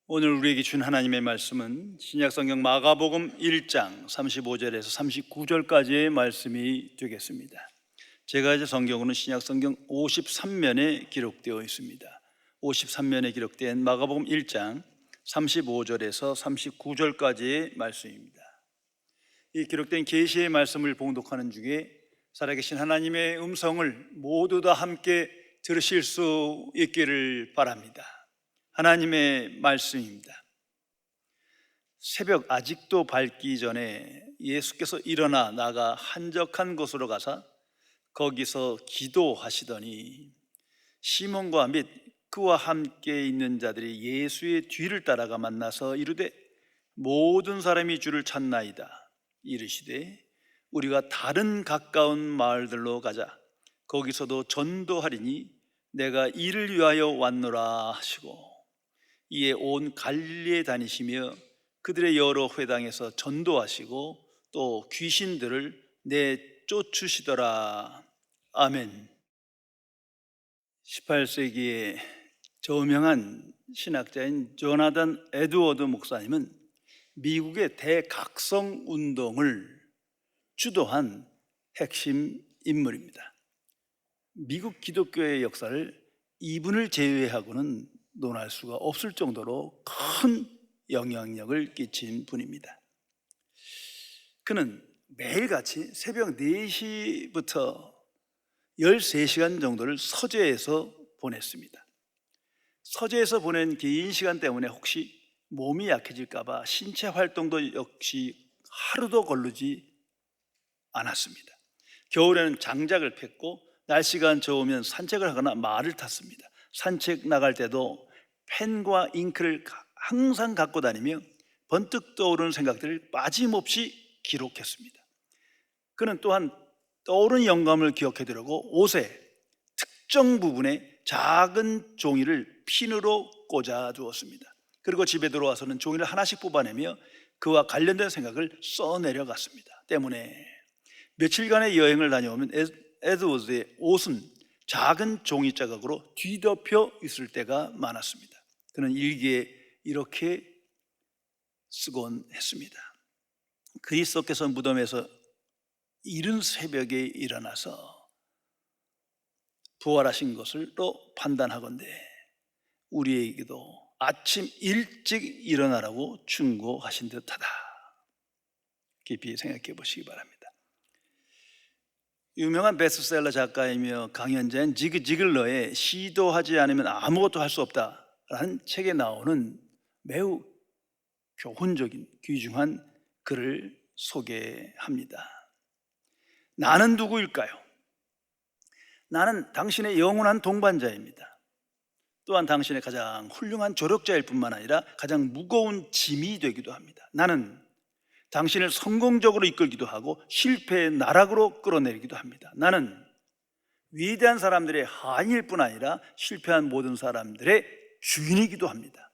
오늘 우리에게 준 하나님의 말씀은 신약성경 마가복음 1장 35절에서 39절까지의 말씀이 되겠습니다. 제가 이제 성경으로는 신약성경 53면에 기록되어 있습니다. 53면에 기록된 마가복음 1장 35절에서 39절까지의 말씀입니다. 이 기록된 계시의 말씀을 봉독하는 중에 살아계신 하나님의 음성을 모두 다 함께 들으실 수 있기를 바랍니다. 하나님의 말씀입니다. 새벽 아직도 밝기 전에 예수께서 일어나 나가 한적한 곳으로 가사 거기서 기도하시더니 시몬과 및 그와 함께 있는 자들이 예수의 뒤를 따라가 만나서 이르되 모든 사람이 주를 찾나이다. 이르시되 우리가 다른 가까운 마을들로 가자. 거기서도 전도하리니 내가 이를 위하여 왔노라 하시고 이에 온 갈릴리에 다니시며 그들의 여러 회당에서 전도하시고 또 귀신들을 내쫓으시더라. 아멘. 18세기의 저명한 신학자인 조나단 에드워드 목사님은 미국의 대각성 운동을 주도한 핵심 인물입니다. 미국 기독교의 역사를 이분을 제외하고는 논할 수가 없을 정도로 큰 영향력을 끼친 분입니다. 그는 매일같이 새벽 4시부터 13시간 정도를 서재에서 보냈습니다. 서재에서 보낸 긴 시간 때문에 혹시 몸이 약해질까 봐 신체 활동도 역시 하루도 거르지 않았습니다. 겨울에는 장작을 폈고 날씨가 좋으면 산책을 하거나 말을 탔습니다. 산책 나갈 때도 펜과 잉크를 항상 갖고 다니며 번뜩 떠오르는 생각들을 빠짐없이 기록했습니다. 그는 또한 떠오르는 영감을 기억해두려고 옷에 특정 부분에 작은 종이를 핀으로 꽂아 두었습니다. 그리고 집에 들어와서는 종이를 하나씩 뽑아내며 그와 관련된 생각을 써내려갔습니다. 때문에 며칠간의 여행을 다녀오면 에드워드의 옷은 작은 종이 자국으로 뒤덮여 있을 때가 많았습니다. 그는 일기에 이렇게 쓰곤 했습니다. 그리스도께서 무덤에서 이른 새벽에 일어나서 부활하신 것을 또 판단하건대 우리에게도 아침 일찍 일어나라고 충고하신 듯하다. 깊이 생각해 보시기 바랍니다. 유명한 베스트셀러 작가이며 강연자인 지그 지글러의 시도하지 않으면 아무것도 할 수 없다라는 책에 나오는 매우 교훈적인 귀중한 글을 소개합니다. 나는 누구일까요? 나는 당신의 영원한 동반자입니다. 또한 당신의 가장 훌륭한 조력자일 뿐만 아니라 가장 무거운 짐이 되기도 합니다. 나는 당신을 성공적으로 이끌기도 하고 실패의 나락으로 끌어내리기도 합니다. 나는 위대한 사람들의 하인일 뿐 아니라 실패한 모든 사람들의 주인이기도 합니다.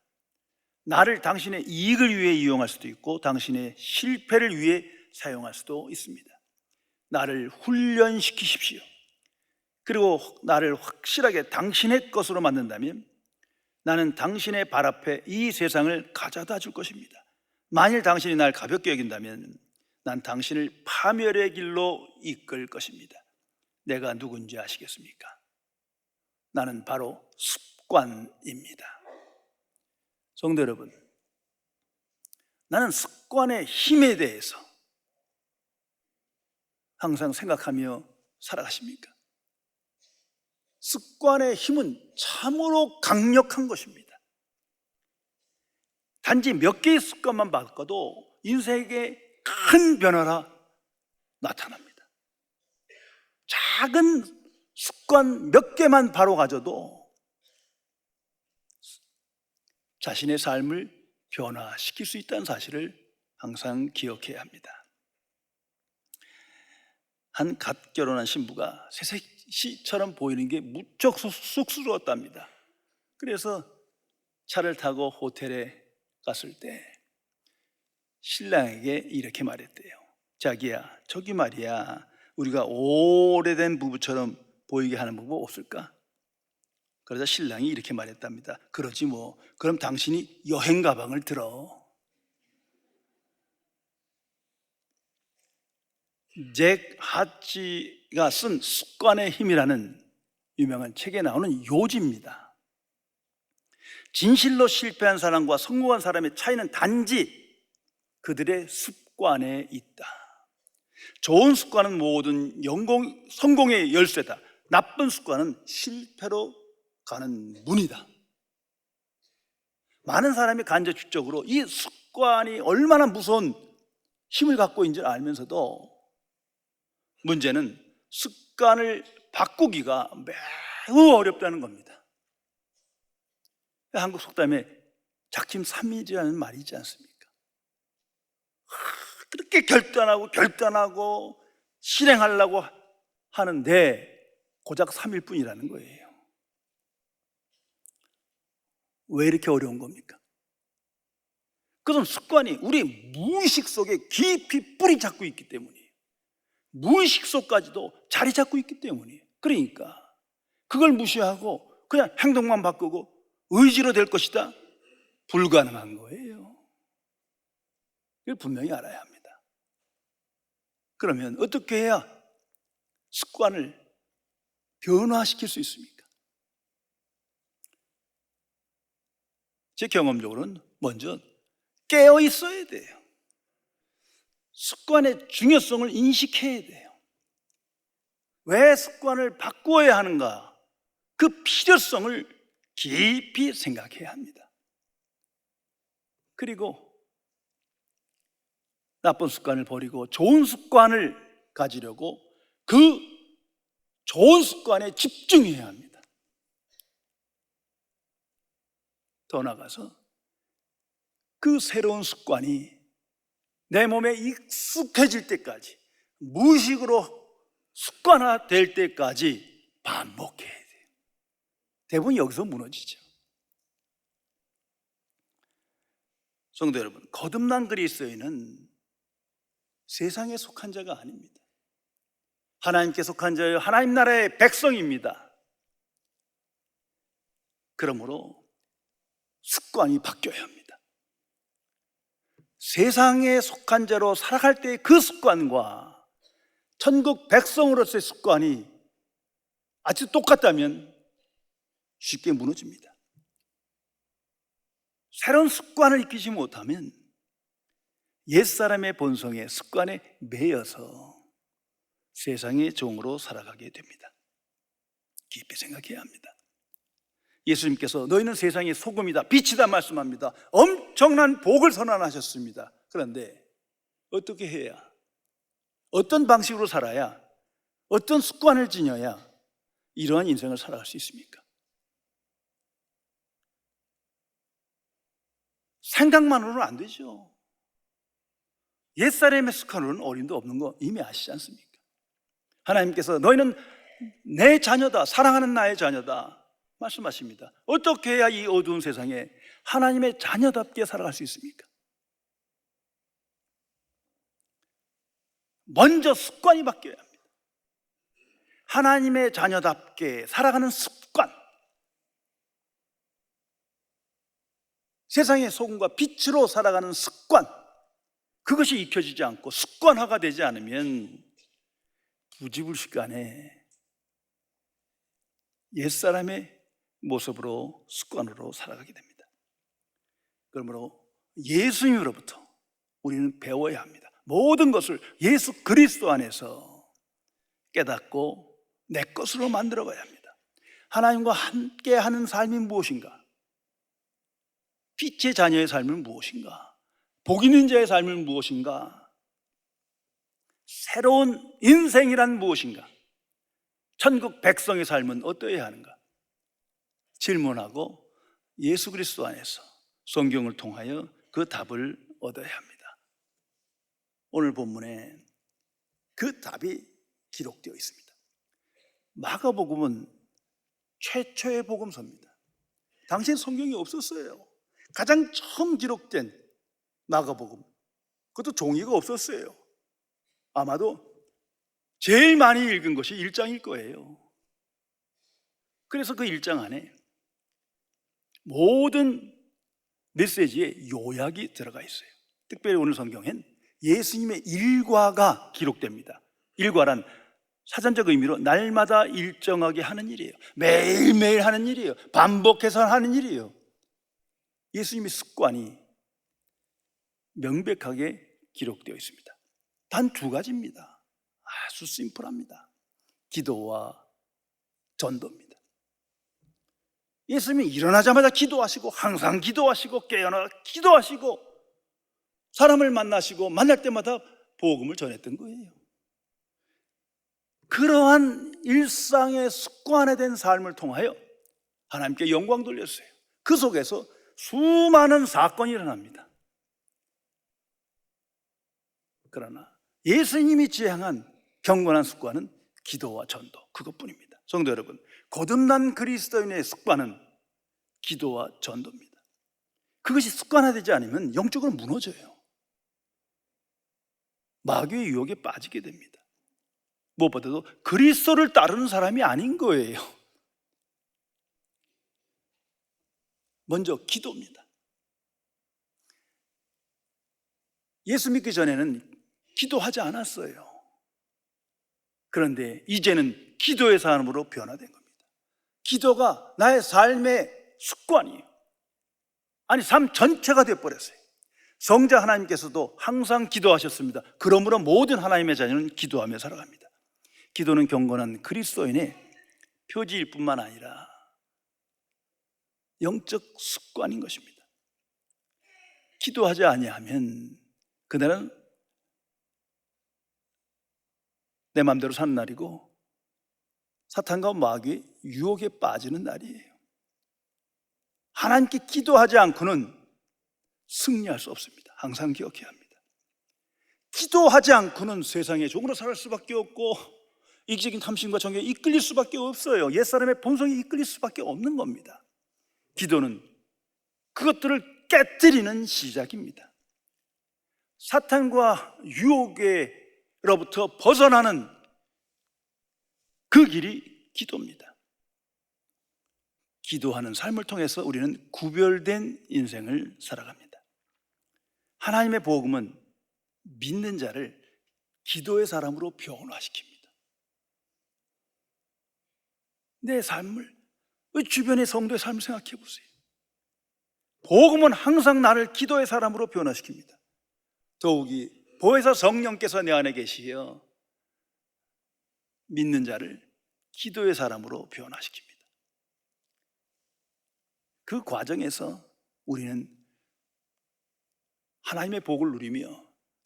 나를 당신의 이익을 위해 이용할 수도 있고 당신의 실패를 위해 사용할 수도 있습니다. 나를 훈련시키십시오. 그리고 나를 확실하게 당신의 것으로 만든다면 나는 당신의 발 앞에 이 세상을 가져다 줄 것입니다. 만일 당신이 날 가볍게 여긴다면 난 당신을 파멸의 길로 이끌 것입니다. 내가 누군지 아시겠습니까? 나는 바로 습관입니다. 성도 여러분, 나는 습관의 힘에 대해서 항상 생각하며 살아가십니까? 습관의 힘은 참으로 강력한 것입니다. 단지 몇 개의 습관만 바꿔도 인생에 큰 변화가 나타납니다. 작은 습관 몇 개만 바로 가져도 자신의 삶을 변화시킬 수 있다는 사실을 항상 기억해야 합니다. 한 갓 결혼한 신부가 새색시처럼 보이는 게 무척 쑥스러웠답니다. 그래서 차를 타고 호텔에 갔을 때 신랑에게 이렇게 말했대요. 자기야, 저기 말이야, 우리가 오래된 부부처럼 보이게 하는 방법 없을까? 그러자 신랑이 이렇게 말했답니다. 그러지 뭐. 그럼 당신이 여행 가방을 들어. 잭 하치가 쓴 습관의 힘이라는 유명한 책에 나오는 요지입니다. 진실로 실패한 사람과 성공한 사람의 차이는 단지 그들의 습관에 있다. 좋은 습관은 모든 성공의 열쇠다. 나쁜 습관은 실패로 가는 문이다. 많은 사람이 간접적으로 이 습관이 얼마나 무서운 힘을 갖고 있는지 알면서도 문제는 습관을 바꾸기가 매우 어렵다는 겁니다. 한국 속담에 작심삼일이라는 말이 있지 않습니까? 그렇게 결단하고 실행하려고 하는데 고작 3일 뿐이라는 거예요. 왜 이렇게 어려운 겁니까? 그것은 습관이 우리 무의식 속에 깊이 뿌리 잡고 있기 때문이에요. 무의식 속까지도 자리 잡고 있기 때문이에요. 그러니까 그걸 무시하고 그냥 행동만 바꾸고 의지로 될 것이다? 불가능한 거예요. 이걸 분명히 알아야 합니다. 그러면 어떻게 해야 습관을 변화시킬 수 있습니까? 제 경험적으로는 먼저 깨어 있어야 돼요. 습관의 중요성을 인식해야 돼요. 왜 습관을 바꾸어야 하는가? 그 필요성을 깊이 생각해야 합니다. 그리고 나쁜 습관을 버리고 좋은 습관을 가지려고 그 좋은 습관에 집중해야 합니다. 더 나아가서 그 새로운 습관이 내 몸에 익숙해질 때까지, 무의식으로 습관화될 때까지 반복해야 돼요. 대부분 여기서 무너지죠. 성도 여러분, 거듭난 그리스도인은 세상에 속한 자가 아닙니다. 하나님께 속한 자예요. 하나님 나라의 백성입니다. 그러므로 습관이 바뀌어야 합니다. 세상에 속한 자로 살아갈 때의 그 습관과 천국 백성으로서의 습관이 아주 똑같다면 쉽게 무너집니다. 새로운 습관을 익히지 못하면 옛사람의 본성의 습관에 매여서 세상의 종으로 살아가게 됩니다. 깊이 생각해야 합니다. 예수님께서 너희는 세상의 소금이다, 빛이다 말씀합니다. 엄청난 복을 선언하셨습니다. 그런데 어떻게 해야, 어떤 방식으로 살아야, 어떤 습관을 지녀야 이러한 인생을 살아갈 수 있습니까? 생각만으로는 안 되죠. 옛사람의 습관으로는 어림도 없는 거 이미 아시지 않습니까? 하나님께서 너희는 내 자녀다, 사랑하는 나의 자녀다 말씀하십니다. 어떻게 해야 이 어두운 세상에 하나님의 자녀답게 살아갈 수 있습니까? 먼저 습관이 바뀌어야 합니다. 하나님의 자녀답게 살아가는 습관, 세상의 소금과 빛으로 살아가는 습관, 그것이 익혀지지 않고 습관화가 되지 않으면 부지불식간에 옛사람의 모습으로, 습관으로 살아가게 됩니다. 그러므로 예수님으로부터 우리는 배워야 합니다. 모든 것을 예수 그리스도 안에서 깨닫고 내 것으로 만들어가야 합니다. 하나님과 함께하는 삶이 무엇인가? 빛의 자녀의 삶은 무엇인가? 복 있는 자의 삶은 무엇인가? 새로운 인생이란 무엇인가? 천국 백성의 삶은 어떠해야 하는가? 질문하고 예수 그리스도 안에서 성경을 통하여 그 답을 얻어야 합니다. 오늘 본문에 그 답이 기록되어 있습니다. 마가복음은 최초의 복음서입니다. 당시엔 성경이 없었어요. 가장 처음 기록된 마가복음, 그것도 종이가 없었어요. 아마도 제일 많이 읽은 것이 1장일 거예요. 그래서 그 1장 안에 모든 메시지에 요약이 들어가 있어요. 특별히 오늘 성경엔 예수님의 일과가 기록됩니다. 일과란 사전적 의미로 날마다 일정하게 하는 일이에요. 매일매일 하는 일이에요. 반복해서 하는 일이에요. 예수님의 습관이 명백하게 기록되어 있습니다. 단 두 가지입니다. 아주 심플합니다. 기도와 전도입니다. 예수님이 일어나자마자 기도하시고, 항상 기도하시고, 깨어나 기도하시고, 사람을 만나시고 만날 때마다 복음을 전했던 거예요. 그러한 일상의 습관화된 삶을 통하여 하나님께 영광 돌렸어요. 그 속에서 수많은 사건이 일어납니다. 그러나 예수님이 지향한 경건한 습관은 기도와 전도, 그것뿐입니다. 성도 여러분, 거듭난 그리스도인의 습관은 기도와 전도입니다. 그것이 습관화되지 않으면 영적으로 무너져요. 마귀의 유혹에 빠지게 됩니다. 무엇보다도 그리스도를 따르는 사람이 아닌 거예요. 먼저 기도입니다. 예수 믿기 전에는 기도하지 않았어요. 그런데 이제는 기도의 사람으로 변화된 겁니다. 기도가 나의 삶의 습관이에요. 아니, 삶 전체가 되어버렸어요. 성자 하나님께서도 항상 기도하셨습니다. 그러므로 모든 하나님의 자녀는 기도하며 살아갑니다. 기도는 경건한 그리스도인의 표지일 뿐만 아니라 영적 습관인 것입니다. 기도하지 아니하면 그날은 내 마음대로 사는 날이고 사탄과 마귀의 유혹에 빠지는 날이에요. 하나님께 기도하지 않고는 승리할 수 없습니다. 항상 기억해야 합니다. 기도하지 않고는 세상의 종으로 살 수밖에 없고 이기적인 탐심과 정욕에 이끌릴 수밖에 없어요. 옛사람의 본성에 이끌릴 수밖에 없는 겁니다. 기도는 그것들을 깨뜨리는 시작입니다. 사탄과 유혹에로부터 벗어나는 그 길이 기도입니다. 기도하는 삶을 통해서 우리는 구별된 인생을 살아갑니다. 하나님의 복음은 믿는 자를 기도의 사람으로 변화시킵니다. 내 삶을, 주변의 성도의 삶을 생각해 보세요. 복음은 항상 나를 기도의 사람으로 변화시킵니다. 더욱이 보혜사 성령께서 내 안에 계시어 믿는 자를 기도의 사람으로 변화시킵니다. 그 과정에서 우리는 하나님의 복을 누리며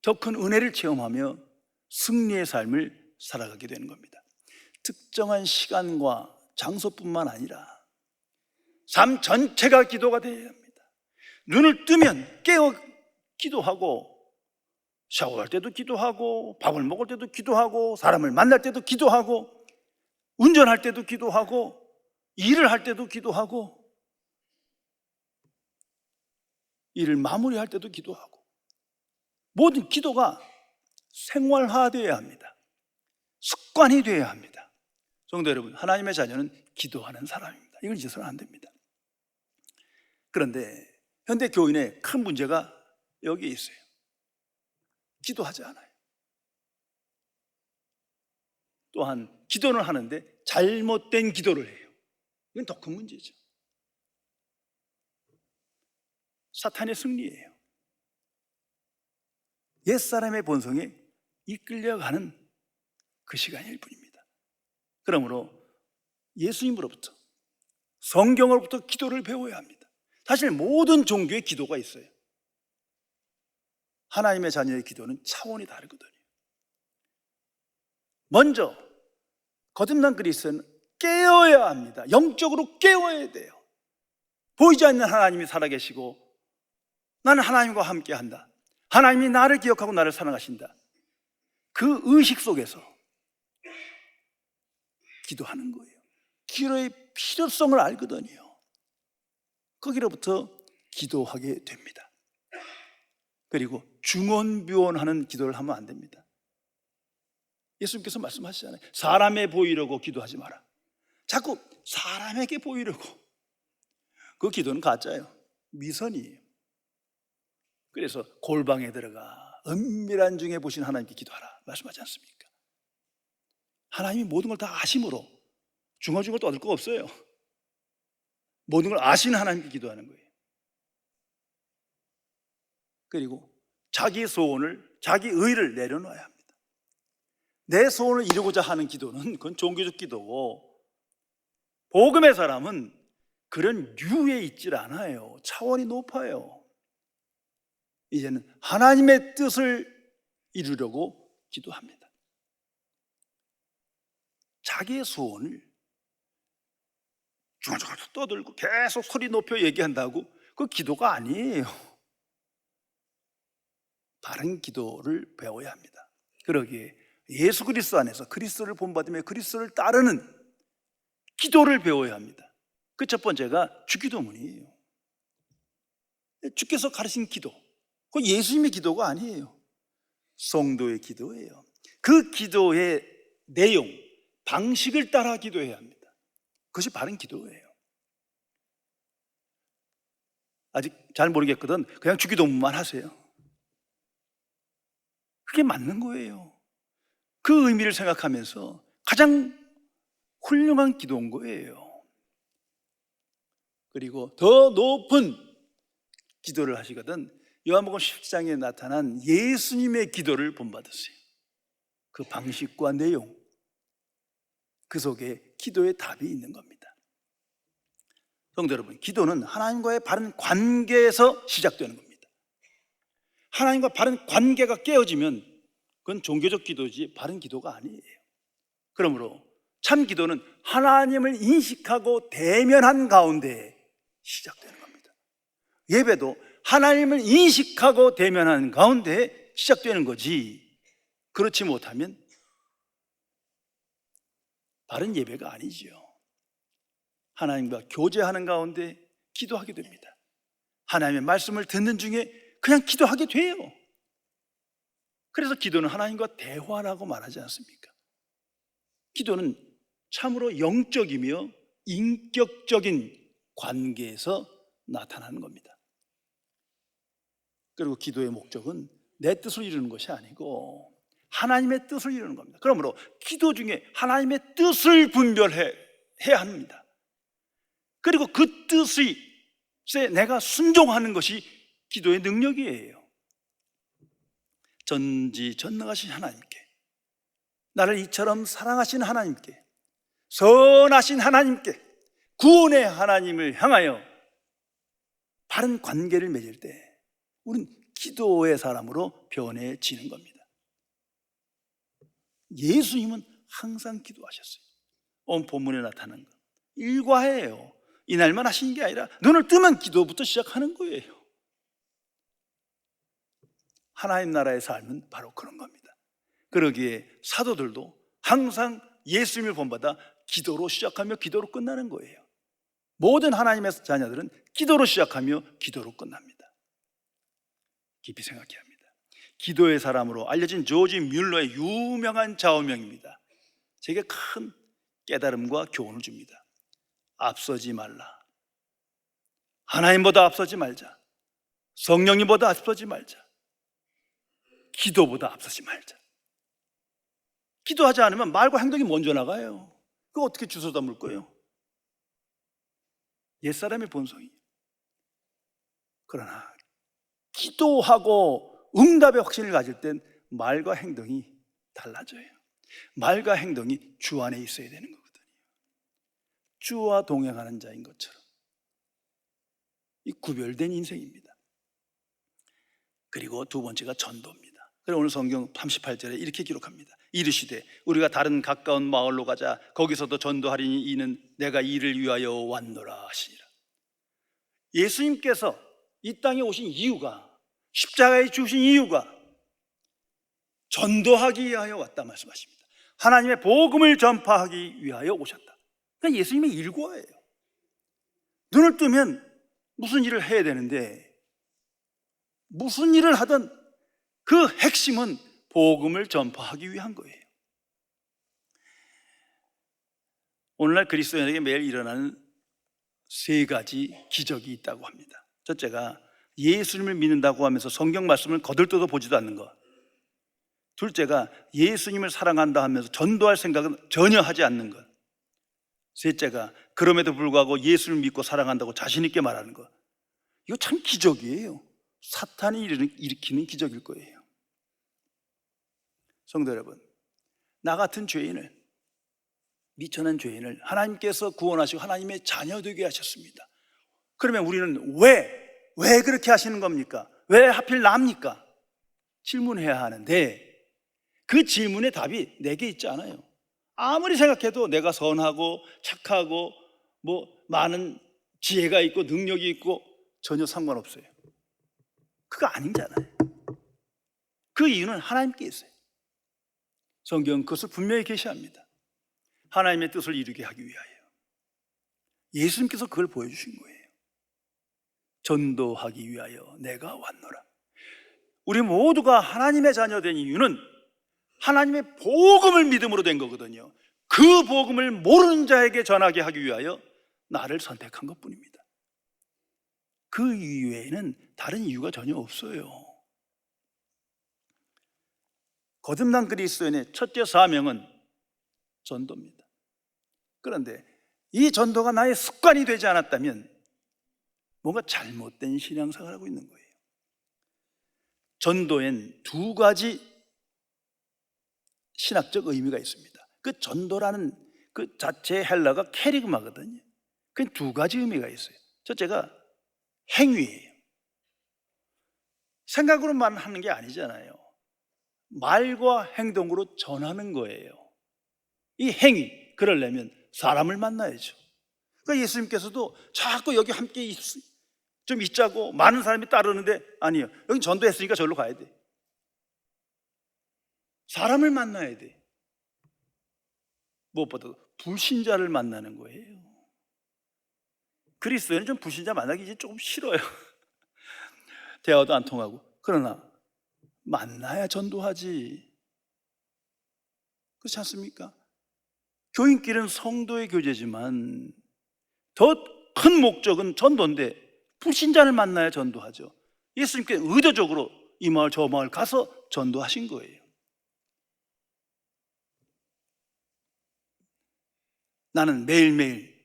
더 큰 은혜를 체험하며 승리의 삶을 살아가게 되는 겁니다. 특정한 시간과 장소뿐만 아니라 삶 전체가 기도가 되어야 합니다. 눈을 뜨면 깨어 기도하고, 샤워할 때도 기도하고, 밥을 먹을 때도 기도하고, 사람을 만날 때도 기도하고, 운전할 때도 기도하고, 일을 할 때도 기도하고, 일을 마무리할 때도 기도하고, 모든 기도가 생활화되어야 합니다. 습관이 되어야 합니다. 성도 여러분, 하나님의 자녀는 기도하는 사람입니다. 이걸 잊어서는 안 됩니다. 그런데 현대 교인의 큰 문제가 여기에 있어요. 기도하지 않아요. 또한 기도는 하는데 잘못된 기도를 해요. 이건 더 큰 문제죠. 사탄의 승리예요. 옛사람의 본성에 이끌려가는 그 시간일 뿐입니다. 그러므로 예수님으로부터, 성경으로부터 기도를 배워야 합니다. 사실 모든 종교의 기도가 있어요. 하나님의 자녀의 기도는 차원이 다르거든요. 먼저 거듭난 그리스도는 깨어야 합니다. 영적으로 깨어야 돼요. 보이지 않는 하나님이 살아계시고 나는 하나님과 함께한다. 하나님이 나를 기억하고 나를 사랑하신다. 그 의식 속에서 기도하는 거예요. 기도의 필요성을 알거든요. 거기로부터 기도하게 됩니다. 그리고 중언부언하는 기도를 하면 안 됩니다. 예수님께서 말씀하시잖아요. 사람에 보이려고 기도하지 마라. 자꾸 사람에게 보이려고, 그 기도는 가짜예요. 미선이에요. 그래서 골방에 들어가 은밀한 중에 보신 하나님께 기도하라 말씀하지 않습니까? 하나님이 모든 걸 다 아심으로 중얼중얼 떠들 거 없어요. 모든 걸 아시는 하나님께 기도하는 거예요. 그리고 자기 소원을, 자기 의를 내려놓아야 합니다. 내 소원을 이루고자 하는 기도는 그건 종교적 기도고, 복음의 사람은 그런 류에 있질 않아요. 차원이 높아요. 이제는 하나님의 뜻을 이루려고 기도합니다. 자기의 소원을 중얼중얼 떠들고 계속 소리 높여 얘기한다고 그 기도가 아니에요. 바른 기도를 배워야 합니다. 그러기에 예수 그리스도 안에서 그리스도를 본받으며 그리스도를 따르는 기도를 배워야 합니다. 그 첫 번째가 주기도문이에요. 주께서 가르친 기도, 그건 예수님의 기도가 아니에요. 성도의 기도예요. 그 기도의 내용, 방식을 따라 기도해야 합니다. 그것이 바른 기도예요. 아직 잘 모르겠거든 그냥 주기도문만 하세요. 그게 맞는 거예요. 그 의미를 생각하면서 가장 훌륭한 기도인 거예요. 그리고 더 높은 기도를 하시거든 요한복음 17장에 나타난 예수님의 기도를 본받으세요. 그 방식과 내용, 그 속에 기도의 답이 있는 겁니다. 성도 여러분, 기도는 하나님과의 바른 관계에서 시작되는 겁니다. 하나님과 바른 관계가 깨어지면 그건 종교적 기도지 바른 기도가 아니에요. 그러므로 참 기도는 하나님을 인식하고 대면한 가운데 시작되는 겁니다. 예배도 하나님을 인식하고 대면하는 가운데 시작되는 거지, 그렇지 못하면 바른 예배가 아니죠. 하나님과 교제하는 가운데 기도하게 됩니다. 하나님의 말씀을 듣는 중에 그냥 기도하게 돼요. 그래서 기도는 하나님과 대화라고 말하지 않습니까? 기도는 참으로 영적이며 인격적인 관계에서 나타나는 겁니다. 그리고 기도의 목적은 내 뜻을 이루는 것이 아니고 하나님의 뜻을 이루는 겁니다. 그러므로 기도 중에 하나님의 뜻을 분별해야 합니다. 그리고 그 뜻에 내가 순종하는 것이 기도의 능력이에요. 전지전능하신 하나님께, 나를 이처럼 사랑하신 하나님께, 선하신 하나님께, 구원의 하나님을 향하여 바른 관계를 맺을 때 우리는 기도의 사람으로 변해지는 겁니다. 예수님은 항상 기도하셨어요. 오늘 본문에 나타난 것 일과예요. 이날만 하신 게 아니라 눈을 뜨면 기도부터 시작하는 거예요. 하나님 나라의 삶은 바로 그런 겁니다. 그러기에 사도들도 항상 예수님을 본받아 기도로 시작하며 기도로 끝나는 거예요. 모든 하나님의 자녀들은 기도로 시작하며 기도로 끝납니다. 깊이 생각해야 합니다. 기도의 사람으로 알려진 조지 뮬러의 유명한 좌우명입니다. 제게 큰 깨달음과 교훈을 줍니다. 앞서지 말라. 하나님보다 앞서지 말자. 성령님보다 앞서지 말자. 기도보다 앞서지 말자. 기도하지 않으면 말과 행동이 먼저 나가요. 그거 어떻게 주워다 물 거예요? 옛사람의 본성이. 그러나 기도하고 응답의 확신을 가질 땐 말과 행동이 달라져요. 말과 행동이 주 안에 있어야 되는 거거든요. 주와 동행하는 자인 것처럼 이 구별된 인생입니다. 그리고 두 번째가 전도입니다. 그래서 오늘 성경 38절에 이렇게 기록합니다. 이르시되 우리가 다른 가까운 마을로 가자. 거기서도 전도하리니 이는 내가 이를 위하여 왔노라 하시니라. 예수님께서 이 땅에 오신 이유가, 십자가에 죽으신 이유가 전도하기 위하여 왔다 말씀하십니다. 하나님의 복음을 전파하기 위하여 오셨다. 그러니까 예수님의 일과예요. 눈을 뜨면 무슨 일을 해야 되는데 무슨 일을 하든 그 핵심은 복음을 전파하기 위한 거예요. 오늘날 그리스도인에게 매일 일어나는 세 가지 기적이 있다고 합니다. 첫째가 예수님을 믿는다고 하면서 성경 말씀을 거들떠도 보지도 않는 것. 둘째가 예수님을 사랑한다 하면서 전도할 생각은 전혀 하지 않는 것. 셋째가 그럼에도 불구하고 예수를 믿고 사랑한다고 자신 있게 말하는 것. 이거 참 기적이에요. 사탄이 일으키는 기적일 거예요. 성도 여러분, 나 같은 죄인을, 미천한 죄인을 하나님께서 구원하시고 하나님의 자녀 되게 하셨습니다. 그러면 우리는 왜 그렇게 하시는 겁니까? 왜 하필 납니까? 질문해야 하는데 그 질문의 답이 내게 있지 않아요. 아무리 생각해도 내가 선하고 착하고 많은 지혜가 있고 능력이 있고 전혀 상관없어요. 그거 아니잖아요. 그 이유는 하나님께 있어요. 성경은 그것을 분명히 계시합니다. 하나님의 뜻을 이루게 하기 위하여 예수님께서 그걸 보여주신 거예요. 전도하기 위하여 내가 왔노라. 우리 모두가 하나님의 자녀 된 이유는 하나님의 복음을 믿음으로 된 거거든요. 그 복음을 모르는 자에게 전하게 하기 위하여 나를 선택한 것뿐입니다. 그 이외에는 다른 이유가 전혀 없어요. 거듭난 그리스도인의 첫째 사명은 전도입니다. 그런데 이 전도가 나의 습관이 되지 않았다면 뭔가 잘못된 신앙생활을 하고 있는 거예요. 전도엔 두 가지 신학적 의미가 있습니다. 그 전도라는 그 자체의 헬라가 캐리그마거든요. 그 두 가지 의미가 있어요. 첫째가 행위예요. 생각으로만 하는 게 아니잖아요. 말과 행동으로 전하는 거예요. 이 행위, 그러려면 사람을 만나야죠. 그러니까 예수님께서도 자꾸 여기 함께 좀 있자고 많은 사람이 따르는데 아니요, 여기 전도했으니까 저기로 가야 돼. 사람을 만나야 돼. 무엇보다도 불신자를 만나는 거예요. 그리스도인은 좀 불신자 만나기 이제 조금 싫어요. 대화도 안 통하고. 그러나 만나야 전도하지. 그렇지 않습니까? 교인끼리는 성도의 교제지만 더 큰 목적은 전도인데 불신자를 만나야 전도하죠. 예수님께 의도적으로 이 마을 저 마을 가서 전도하신 거예요. 나는 매일매일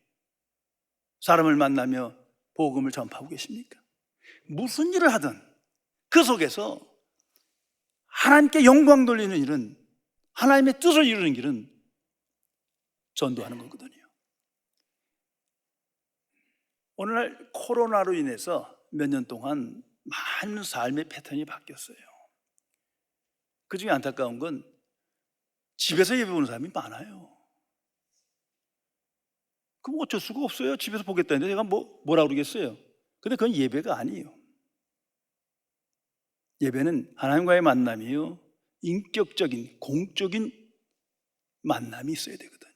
사람을 만나며 복음을 전파하고 계십니까? 무슨 일을 하든 그 속에서 하나님께 영광 돌리는 일은, 하나님의 뜻을 이루는 길은 전도하는 거거든요. 오늘날 코로나로 인해서 몇 년 동안 많은 삶의 패턴이 바뀌었어요. 그 중에 안타까운 건 집에서 예배 보는 사람이 많아요. 그럼 어쩔 수가 없어요. 집에서 보겠다는데 제가 뭐라 그러겠어요. 근데 그건 예배가 아니에요. 예배는 하나님과의 만남이요, 인격적인 공적인 만남이 있어야 되거든요.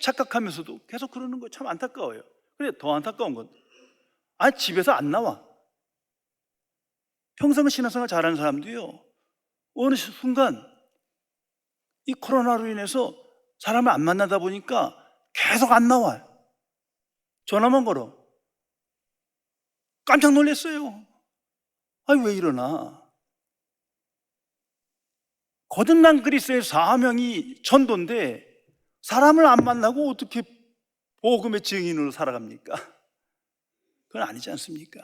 착각하면서도 계속 그러는 거 참 안타까워요. 근데 더 안타까운 건 집에서 안 나와. 평소에 신앙생활 잘하는 사람도요, 어느 순간 이 코로나로 인해서 사람을 안 만나다 보니까 계속 안 나와요. 전화만 걸어. 깜짝 놀랐어요. 왜 이러나? 거듭난 그리스도의 사명이 전도인데 사람을 안 만나고 어떻게 복음의 증인으로 살아갑니까? 그건 아니지 않습니까?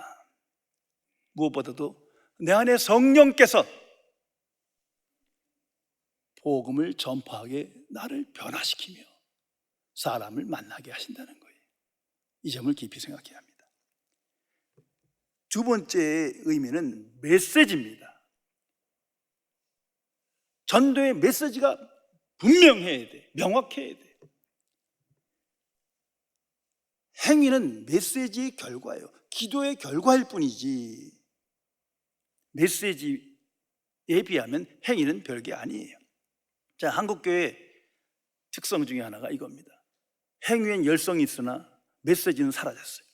무엇보다도 내 안에 성령께서 복음을 전파하게 나를 변화시키며 사람을 만나게 하신다는 거예요. 이 점을 깊이 생각해야 합니다. 두 번째 의미는 메시지입니다. 전도의 메시지가 분명해야 돼. 명확해야 돼. 행위는 메시지의 결과예요. 기도의 결과일 뿐이지 메시지에 비하면 행위는 별게 아니에요. 자, 한국교회 특성 중에 하나가 이겁니다. 행위엔 열성이 있으나 메시지는 사라졌어요.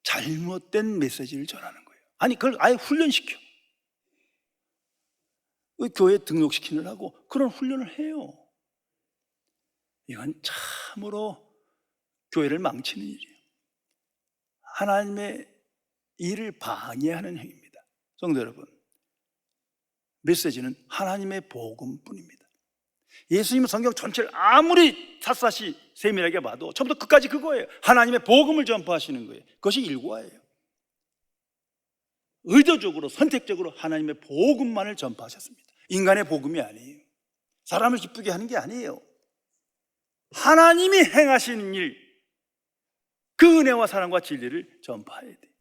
잘못된 메시지를 전하는 거예요. 그걸 아예 훈련시켜. 교회에 등록시키느라고 그런 훈련을 해요. 이건 참으로 교회를 망치는 일이에요. 하나님의 일을 방해하는 행위입니다. 성도 여러분, 메시지는 하나님의 복음뿐입니다. 예수님은 성경 전체를 아무리 샅샅이 세밀하게 봐도 처음부터 끝까지 그거예요. 하나님의 복음을 전파하시는 거예요. 그것이 일과예요. 의도적으로 선택적으로 하나님의 복음만을 전파하셨습니다. 인간의 복음이 아니에요. 사람을 기쁘게 하는 게 아니에요. 하나님이 행하시는 일, 그 은혜와 사랑과 진리를 전파해야 돼요.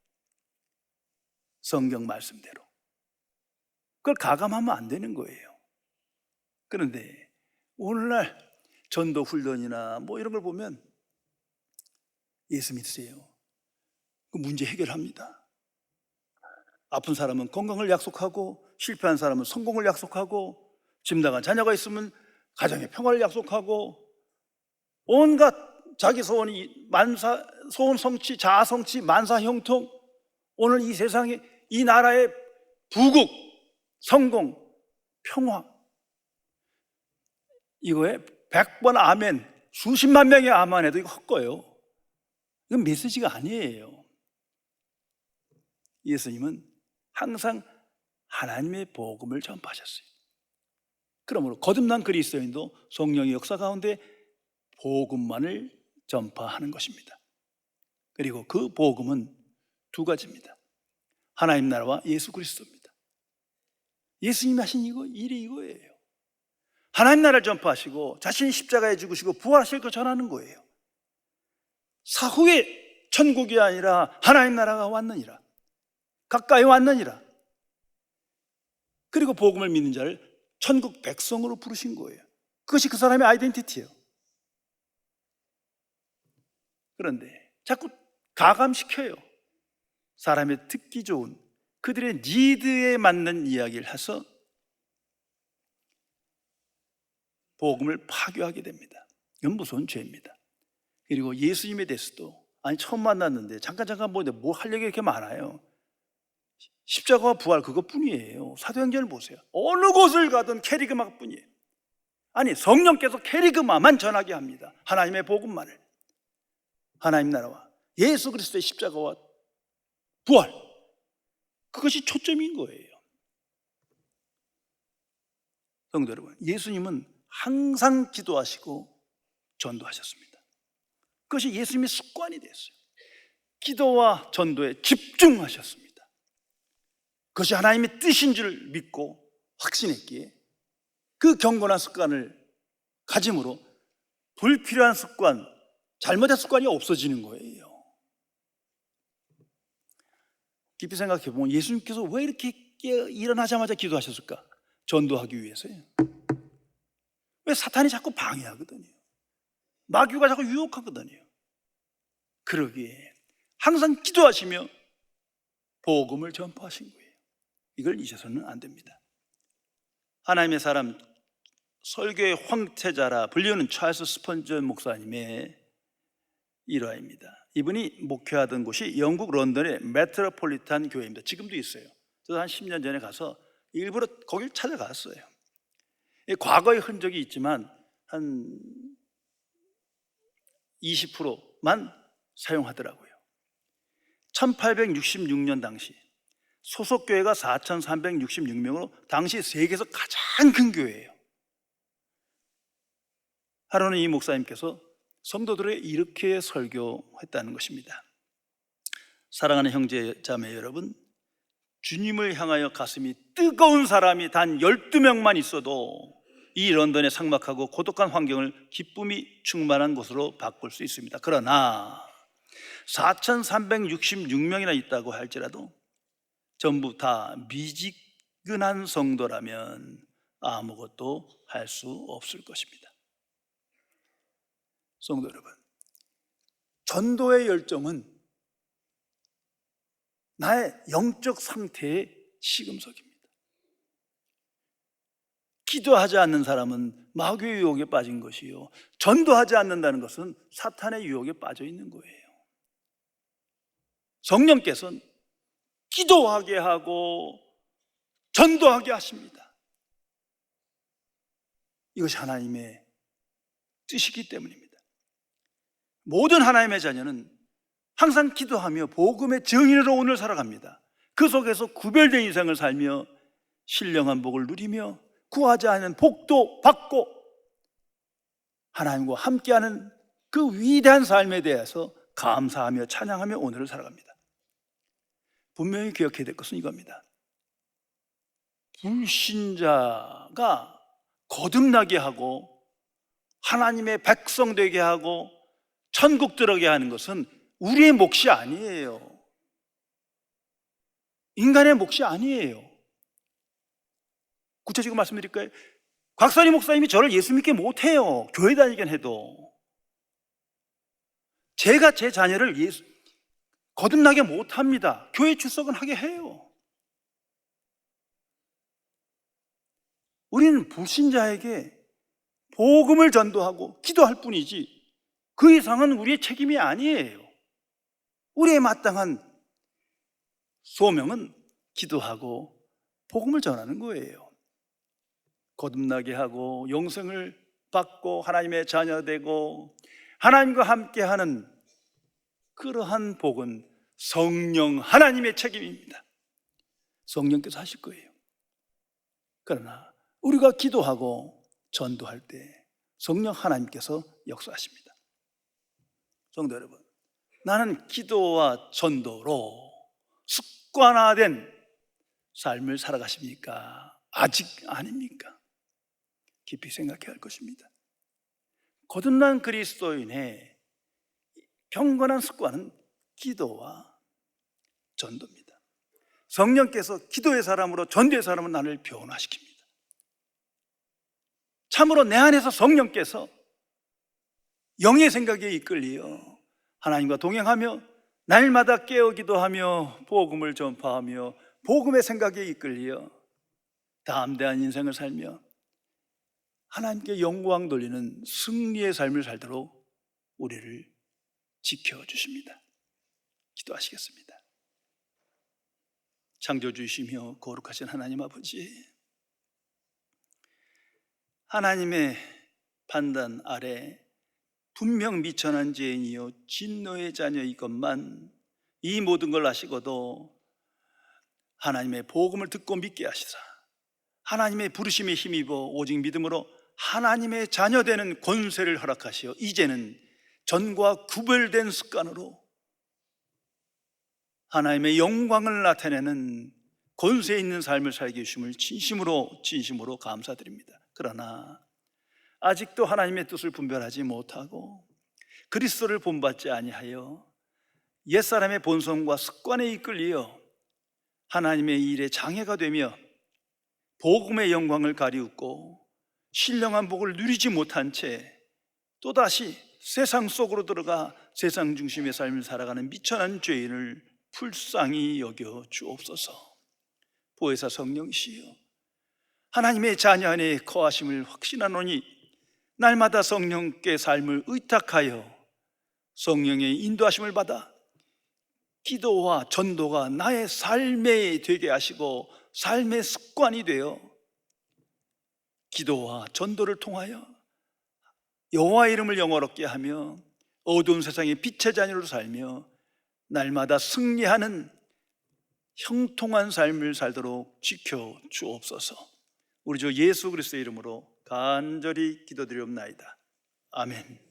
성경 말씀대로. 그걸 가감하면 안 되는 거예요. 그런데 오늘날 전도 훈련이나 뭐 이런 걸 보면 예수 믿으세요. 그 문제 해결합니다. 아픈 사람은 건강을 약속하고, 실패한 사람은 성공을 약속하고, 집 나간 자녀가 있으면 가정의 평화를 약속하고, 온갖 자기 소원이 소원 성취, 자아 성취, 만사 형통, 오늘 이 세상에 이 나라의 부국, 성공, 평화, 이거에 100번 아멘, 수십만 명의 아멘 해도 이거 헛거예요. 이건 메시지가 아니에요. 예수님은 항상 하나님의 복음을 전파하셨어요. 그러므로 거듭난 그리스도인도 성령의 역사 가운데 복음만을 전파하는 것입니다. 그리고 그 복음은 두 가지입니다. 하나님 나라와 예수 그리스도입니다. 예수님이 하신 일이 이거예요. 하나님 나라를 전파하시고 자신이 십자가에 죽으시고 부활하실 것 전하는 거예요. 사후에 천국이 아니라 하나님 나라가 왔느니라, 가까이 왔느니라. 그리고 복음을 믿는 자를 천국 백성으로 부르신 거예요. 그것이 그 사람의 아이덴티티예요. 그런데 자꾸 가감시켜요. 사람의 듣기 좋은, 그들의 니드에 맞는 이야기를 해서 복음을 파괴하게 됩니다. 이건 무서운 죄입니다. 그리고 예수님에 대해서도, 아니 처음 만났는데 잠깐 보는데 뭐 할 얘기가 이렇게 많아요. 십자가와 부활 그것뿐이에요. 사도행전을 보세요. 어느 곳을 가든 캐리그마뿐이에요. 아니 성령께서 캐리그마만 전하게 합니다. 하나님의 복음만을. 하나님 나라와 예수 그리스도의 십자가와 부활, 그것이 초점인 거예요. 성도 여러분, 예수님은 항상 기도하시고 전도하셨습니다. 그것이 예수님의 습관이 됐어요. 기도와 전도에 집중하셨습니다. 그것이 하나님의 뜻인 줄 믿고 확신했기에 그 경건한 습관을 가짐으로 불필요한 습관, 잘못된 습관이 없어지는 거예요. 깊이 생각해 보면 예수님께서 왜 이렇게 일어나자마자 기도하셨을까? 전도하기 위해서요. 왜 사탄이 자꾸 방해하거든요. 마귀가 자꾸 유혹하거든요. 그러기에 항상 기도하시며 복음을 전파하신 거예요. 이걸 잊어서는 안 됩니다. 하나님의 사람, 설교의 황태자라 불리우는 찰스 스펀전 목사님의 일화입니다. 이분이 목회하던 곳이 영국 런던의 메트로폴리탄 교회입니다. 지금도 있어요. 저도 한 10년 전에 가서 일부러 거길 찾아갔어요. 과거의 흔적이 있지만 한 20%만 사용하더라고요. 1866년 당시 소속교회가 4,366명으로 당시 세계에서 가장 큰 교회예요. 하루는 이 목사님께서 성도들에게 이렇게 설교했다는 것입니다. 사랑하는 형제 자매 여러분, 주님을 향하여 가슴이 뜨거운 사람이 단 12명만 있어도 이 런던의 삭막하고 고독한 환경을 기쁨이 충만한 곳으로 바꿀 수 있습니다. 그러나 4,366명이나 있다고 할지라도 전부 다 미지근한 성도라면 아무것도 할 수 없을 것입니다. 성도 여러분, 전도의 열정은 나의 영적 상태의 시금석입니다. 기도하지 않는 사람은 마귀의 유혹에 빠진 것이요, 전도하지 않는다는 것은 사탄의 유혹에 빠져 있는 거예요. 성령께서는 기도하게 하고 전도하게 하십니다. 이것이 하나님의 뜻이기 때문입니다. 모든 하나님의 자녀는 항상 기도하며 복음의 증인으로 오늘 살아갑니다. 그 속에서 구별된 인생을 살며 신령한 복을 누리며 구하지 않은 복도 받고 하나님과 함께하는 그 위대한 삶에 대해서 감사하며 찬양하며 오늘을 살아갑니다. 분명히 기억해야 될 것은 이겁니다. 불신자가 거듭나게 하고 하나님의 백성 되게 하고 천국 들어가게 하는 것은 우리의 몫이 아니에요. 인간의 몫이 아니에요. 구체적으로 말씀드릴까요? 곽선희 목사님이 저를 예수 믿게 못해요. 교회 다니긴 해도. 제가 제 자녀를 거듭나게 못합니다. 교회 출석은 하게 해요. 우리는 불신자에게 복음을 전도하고 기도할 뿐이지 그 이상은 우리의 책임이 아니에요. 우리의 마땅한 소명은 기도하고 복음을 전하는 거예요. 거듭나게 하고 영생을 받고 하나님의 자녀 되고 하나님과 함께하는 그러한 복은 성령 하나님의 책임입니다. 성령께서 하실 거예요. 그러나 우리가 기도하고 전도할 때 성령 하나님께서 역사하십니다. 성도 여러분, 나는 기도와 전도로 습관화된 삶을 살아가십니까? 아직 아닙니까? 깊이 생각해야 할 것입니다. 거듭난 그리스도인의 경건한 습관은 기도와 전도입니다. 성령께서 기도의 사람으로 전도의 사람은 나를 변화시킵니다. 참으로 내 안에서 성령께서 영의 생각에 이끌리어 하나님과 동행하며 날마다 깨어 기도하며 복음을 전파하며 복음의 생각에 이끌리어 담대한 인생을 살며 하나님께 영광 돌리는 승리의 삶을 살도록 우리를 지켜주십니다. 기도하시겠습니다. 창조주이시며 거룩하신 하나님 아버지, 하나님의 판단 아래 분명 미천한 죄인이요 진노의 자녀이것만 이 모든 걸 아시고도 하나님의 복음을 듣고 믿게 하시사 하나님의 부르심에 힘입어 오직 믿음으로 하나님의 자녀되는 권세를 허락하시어 이제는 전과 구별된 습관으로 하나님의 영광을 나타내는 권세 있는 삶을 살게 해주심을 진심으로 감사드립니다. 그러나 아직도 하나님의 뜻을 분별하지 못하고 그리스도를 본받지 아니하여 옛사람의 본성과 습관에 이끌려 하나님의 일에 장애가 되며 복음의 영광을 가리우고 신령한 복을 누리지 못한 채 또다시 세상 속으로 들어가 세상 중심의 삶을 살아가는 미천한 죄인을 불쌍히 여겨 주옵소서. 보혜사 성령이시여, 하나님의 자녀 안에 거하심을 확신하노니 날마다 성령께 삶을 의탁하여 성령의 인도하심을 받아 기도와 전도가 나의 삶에 되게 하시고 삶의 습관이 되어 기도와 전도를 통하여 여호와 이름을 영화롭게 하며 어두운 세상의 빛의 자녀로 살며 날마다 승리하는 형통한 삶을 살도록 지켜 주옵소서. 우리 주 예수 그리스도의 이름으로 간절히 기도드리옵나이다. 아멘.